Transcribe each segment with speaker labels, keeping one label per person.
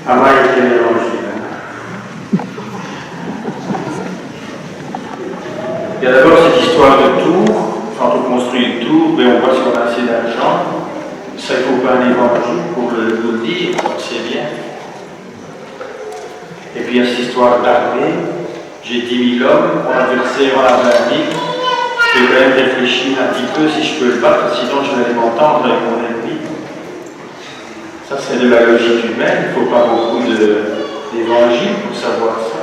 Speaker 1: Ama est l'évangile. Il y a d'abord cette histoire de tour. Quand on construit une tour, on voit si on a assez d'argent. Ça, il ne faut pas un évangile pour le dire, on sait bien. Et puis il y a cette histoire d'armée. J'ai 10 000 hommes, on a versé, on a 20 000. Je vais quand même réfléchir un petit peu si je peux le battre, sinon je vais m'entendre avec mon ennemi. Ça, c'est de la logique humaine, il ne faut pas beaucoup d'évangile pour savoir ça.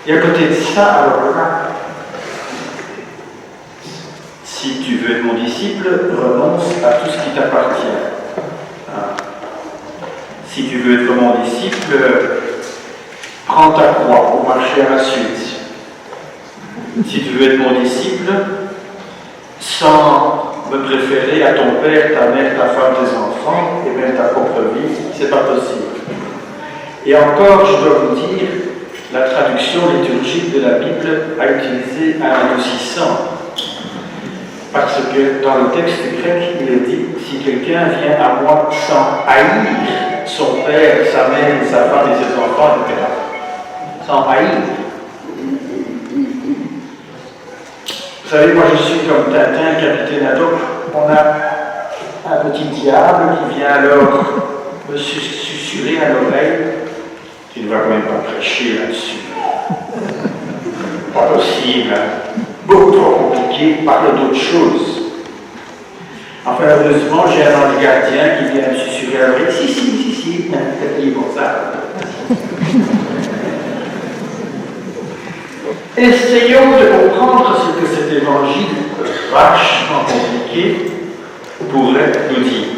Speaker 1: Et à côté de ça, alors là, si tu veux être mon disciple, renonce à tout ce qui t'appartient. Hein? Si tu veux être mon disciple, prends ta croix pour marcher à la suite. Si tu veux être mon disciple, sans me préférer à ton père, ta mère, ta femme, tes enfants, et même ta propre vie, c'est pas possible. Et encore, je dois vous dire, la traduction liturgique de la Bible a utilisé un adoucissant. Parce que dans le texte grec, il est dit, si quelqu'un vient à moi sans haïr son père, sa mère, sa femme et ses enfants, etc. Sans haïr. Vous savez, moi je suis comme Tintin, capitaine Haddock. On a un petit diable qui vient alors me susurrer à l'oreille. Tu ne vas quand même pas prêcher là-dessus. Pas possible, hein. Beaucoup trop compliqué, parle d'autre chose. Enfin, heureusement, j'ai un ange gardien qui vient me susurrer à l'oreille. Si, peut-être qu'il est pour ça. Essayons de comprendre ce que cet évangile vachement compliqué pourrait nous dire.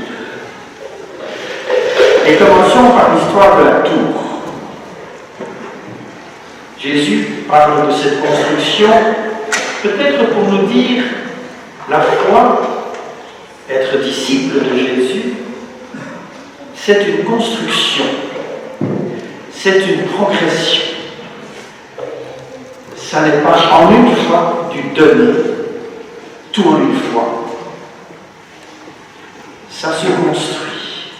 Speaker 1: Et commençons par l'histoire de la tour. Jésus parle de cette construction, peut-être pour nous dire la foi, être disciple de Jésus, c'est une construction, c'est une progression. Ça n'est pas en une fois du donner, tout en une fois. Ça se construit.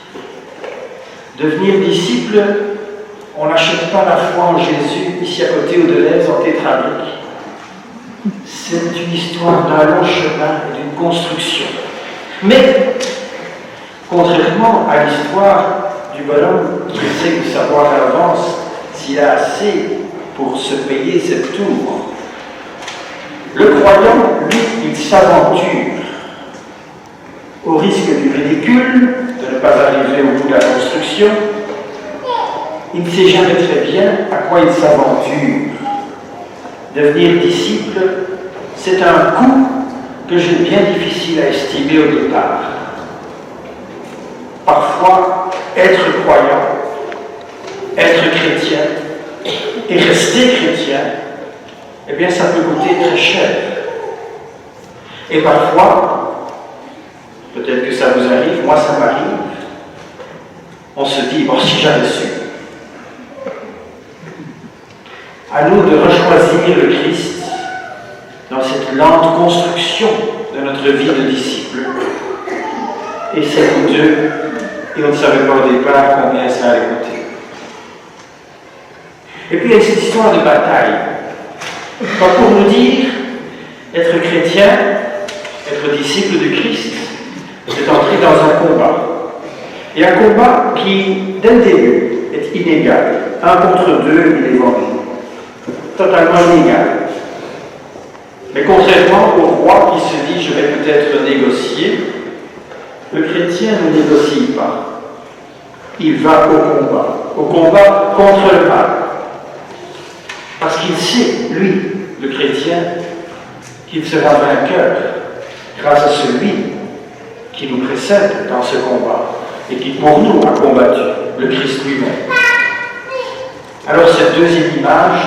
Speaker 1: Devenir disciple, on n'achète pas la foi en Jésus ici à côté ou de l'aise en tétrabrique. C'est une histoire d'un long chemin et d'une construction. Mais, contrairement à l'histoire du bonhomme qui essaie de savoir à l'avance s'il a assez pour se payer cette tour, le croyant, lui, il s'aventure au risque du ridicule, de ne pas arriver au bout de la construction. Il ne sait jamais très bien à quoi il s'aventure. Devenir disciple, c'est un coût que j'ai bien difficile à estimer au départ. Parfois, être croyant, être chrétien et rester chrétien, eh bien ça peut coûter très cher. Et parfois, peut-être que ça vous arrive, moi ça m'arrive, on se dit, bon, si j'avais su. À nous de rechoisir le Christ dans cette lente construction de notre vie de disciple. Et c'est coûteux, et on ne savait pas au départ combien ça allait coûter. Et puis il y a cette histoire de bataille. Quand pour nous dire, être chrétien, être disciple de Christ, c'est entrer dans un combat. Et un combat qui, dès le début, est inégal. 1 contre 2, il est vendu. Totalement inégal. Mais contrairement au roi qui se dit, je vais peut-être négocier, le chrétien ne négocie pas. Il va au combat contre le mal. Parce qu'il sait, lui, le chrétien, qu'il sera vainqueur grâce à celui qui nous précède dans ce combat et qui pour nous a combattu, le Christ lui-même. Alors cette deuxième image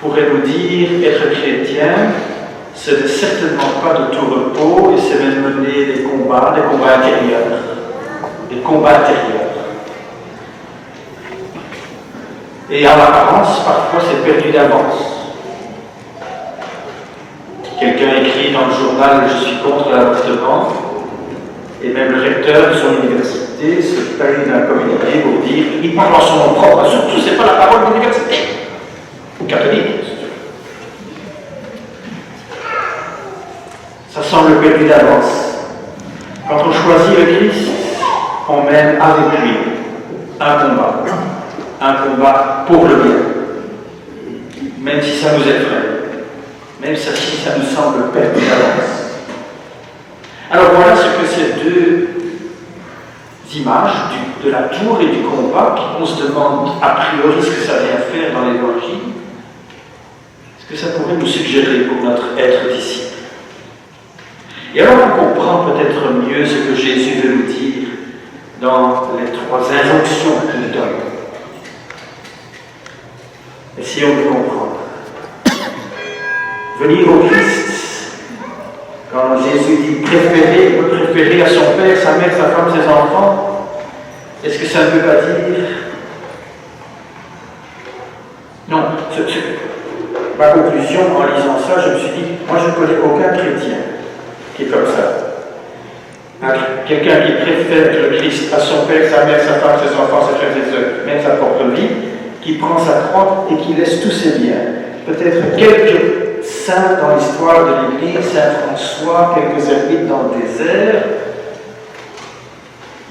Speaker 1: pourrait nous dire être chrétien, ce n'est certainement pas de tout repos et c'est même mener des combats intérieurs. Des combats intérieurs. Et en apparence, parfois, c'est perdu d'avance. Quelqu'un écrit dans le journal « Je suis contre l'avortement ». Et même le recteur de son université se paye d'un communiqué pour dire il parle en son nom propre, surtout c'est pas la parole de l'université, ou catholique. Ça semble perdu d'avance. Quand on choisit le Christ, on mène avec lui un combat pour le bien, même si ça nous effraie, même si ça nous semble perdu d'avance. Alors voilà ce que ces deux images de la tour et du combat, on se demande a priori ce que ça vient faire dans l'Évangile, ce que ça pourrait nous suggérer pour notre être disciple. Et alors on comprend peut-être mieux ce que Jésus veut nous dire dans les 3 injonctions qu'il nous donne. Essayons de comprendre. Venir au Christ, quand Jésus dit préférer à son père, sa mère, sa femme, ses enfants, est-ce que ça ne veut pas dire... Non, ma conclusion en lisant ça, je me suis dit, moi je ne connais aucun chrétien qui est comme ça. Quelqu'un qui préfère le Christ à son père, sa mère, sa femme, ses enfants, ses frères, ses sœurs, même sa propre vie, qui prend sa croix et qui laisse tous ses biens. Peut-être quelques saints dans l'histoire de l'Église, Saint François, quelques ermites dans le désert,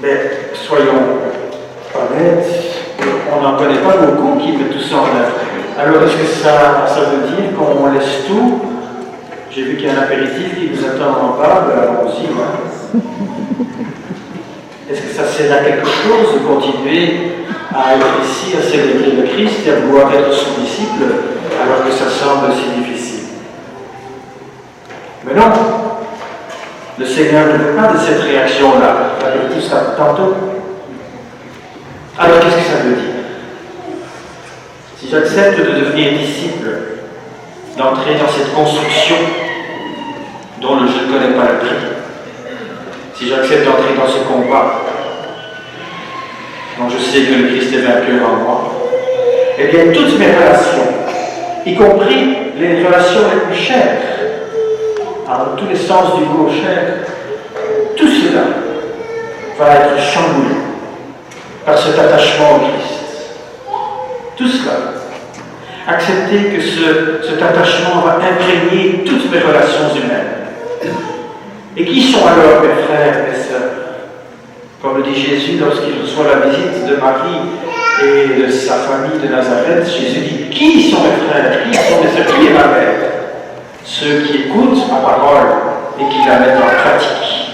Speaker 1: mais soyons honnêtes, on n'en connaît pas beaucoup qui mettent tout ça en œuvre. Alors est-ce que ça veut dire qu'on laisse tout? J'ai vu qu'il y a un apéritif qui nous attend en bas, allons-y. Hein. Est-ce que ça sert à quelque chose de continuer à être ici, à célébrer le Christ et à vouloir être son disciple, alors que ça semble si difficile? Mais non, le Seigneur ne veut pas de cette réaction-là. L'apéritif sera tantôt. Alors qu'est-ce que ça veut dire? Si j'accepte de devenir disciple, d'entrer dans cette construction dont je ne connais pas le prix, si j'accepte d'entrer dans ce combat dont je sais que le Christ est vainqueur en moi, eh bien toutes mes relations, y compris les relations les plus chères, dans tous les sens du mot cher, tout cela va être chamboulé par cet attachement au Christ. Tout cela. Accepter que cet attachement va imprégner toutes mes relations humaines. Et qui sont alors mes frères, mes sœurs? Comme le dit Jésus lorsqu'il reçoit la visite de Marie et de sa famille de Nazareth, Jésus dit, qui sont mes frères? Qui sont mes sœurs? Qui est ma mère? Ceux qui écoutent ma parole et qui la mettent en pratique.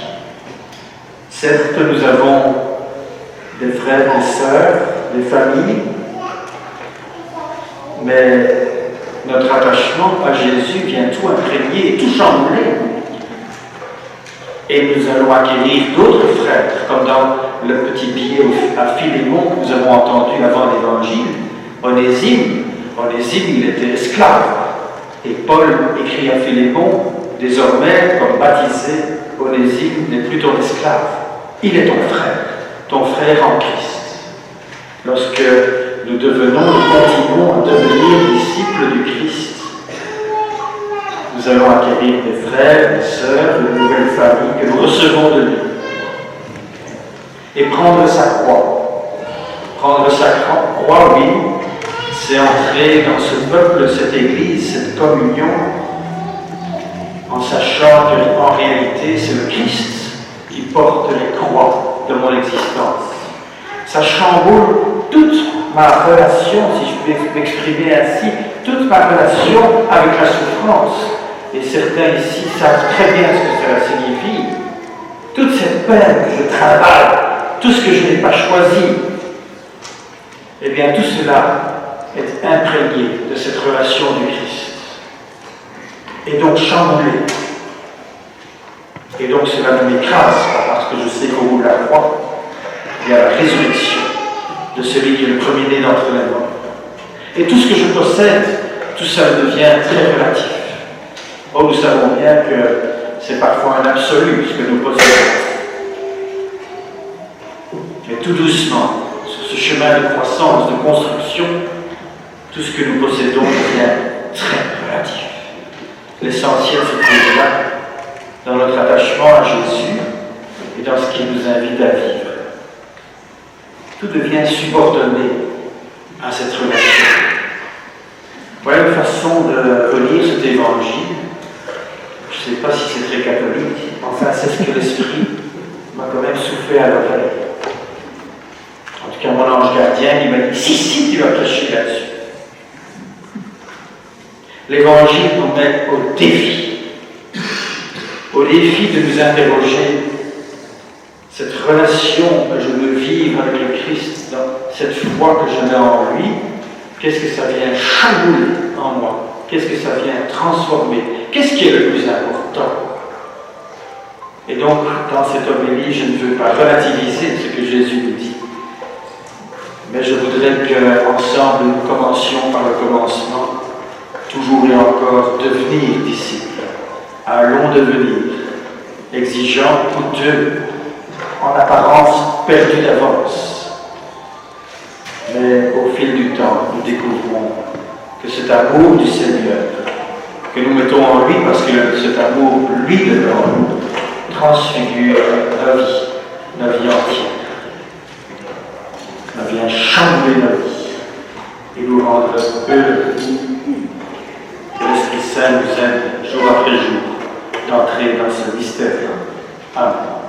Speaker 1: Certes, nous avons des frères, des sœurs, des familles, mais notre attachement à Jésus vient tout imprégner et tout chambouler. Et nous allons acquérir d'autres frères, comme dans le petit billet à Philémon que nous avons entendu avant l'Évangile. Onésime, il était esclave. Et Paul écrit à Philémon, désormais, comme baptisé, Onésime n'est plus ton esclave. Il est ton frère en Christ. Lorsque nous continuons à devenir disciples du Christ, nous allons acquérir des frères, des sœurs, de nouvelles familles que nous recevons de lui. Et prendre sa croix. Prendre sa croix, oui, c'est entrer dans ce peuple, cette Église, cette communion, en sachant qu'en réalité, c'est le Christ qui porte les croix de mon existence. Ça chamboule toute ma relation, si je peux m'exprimer ainsi, toute ma relation avec la souffrance. Et certains ici savent très bien ce que cela signifie. Toute cette peine que je travaille, tout ce que je n'ai pas choisi, eh bien tout cela est imprégné de cette relation du Christ. Et donc chamboulé. Et donc cela ne m'écrase pas, parce que je sais qu'au bout de la croix, il y a la résurrection de celui qui est le premier-né d'entre les morts. Et tout ce que je possède, tout ça devient très relatif. Or, nous savons bien que c'est parfois un absolu ce que nous possédons. Mais tout doucement, sur ce chemin de croissance, de construction, tout ce que nous possédons devient très relatif. L'essentiel se trouve là, dans notre attachement à Jésus et dans ce qu'il nous invite à vivre. Tout devient subordonné à cette relation. Voilà une façon de relire cet évangile. Je ne sais pas si c'est très catholique, enfin c'est ce que l'Esprit m'a quand même soufflé à l'oreille. En tout cas, mon ange gardien, il m'a dit, si, tu vas prêcher là-dessus. L'Évangile nous met au défi de nous interroger cette relation que je veux vivre avec le Christ, dans cette foi que je mets en lui, qu'est-ce que ça vient chambouler en moi? Qu'est-ce que ça vient transformer? Qu'est-ce qui est le plus important? Et donc, dans cette homélie, je ne veux pas relativiser ce que Jésus nous dit, mais je voudrais qu'ensemble nous commencions par le commencement, toujours et encore devenir disciples, à un long devenir, exigeant, coûteux, en apparence perdu d'avance. Mais au fil du temps, nous découvrons que cet amour du Seigneur, que nous mettons en lui, parce que cet amour, lui, demeure en nous, transfigure nos vies entières. Ça vient chambouler nos vies et nous rendre heureux. Que l'Esprit Saint nous aide jour après jour d'entrer dans ce mystère. Amen.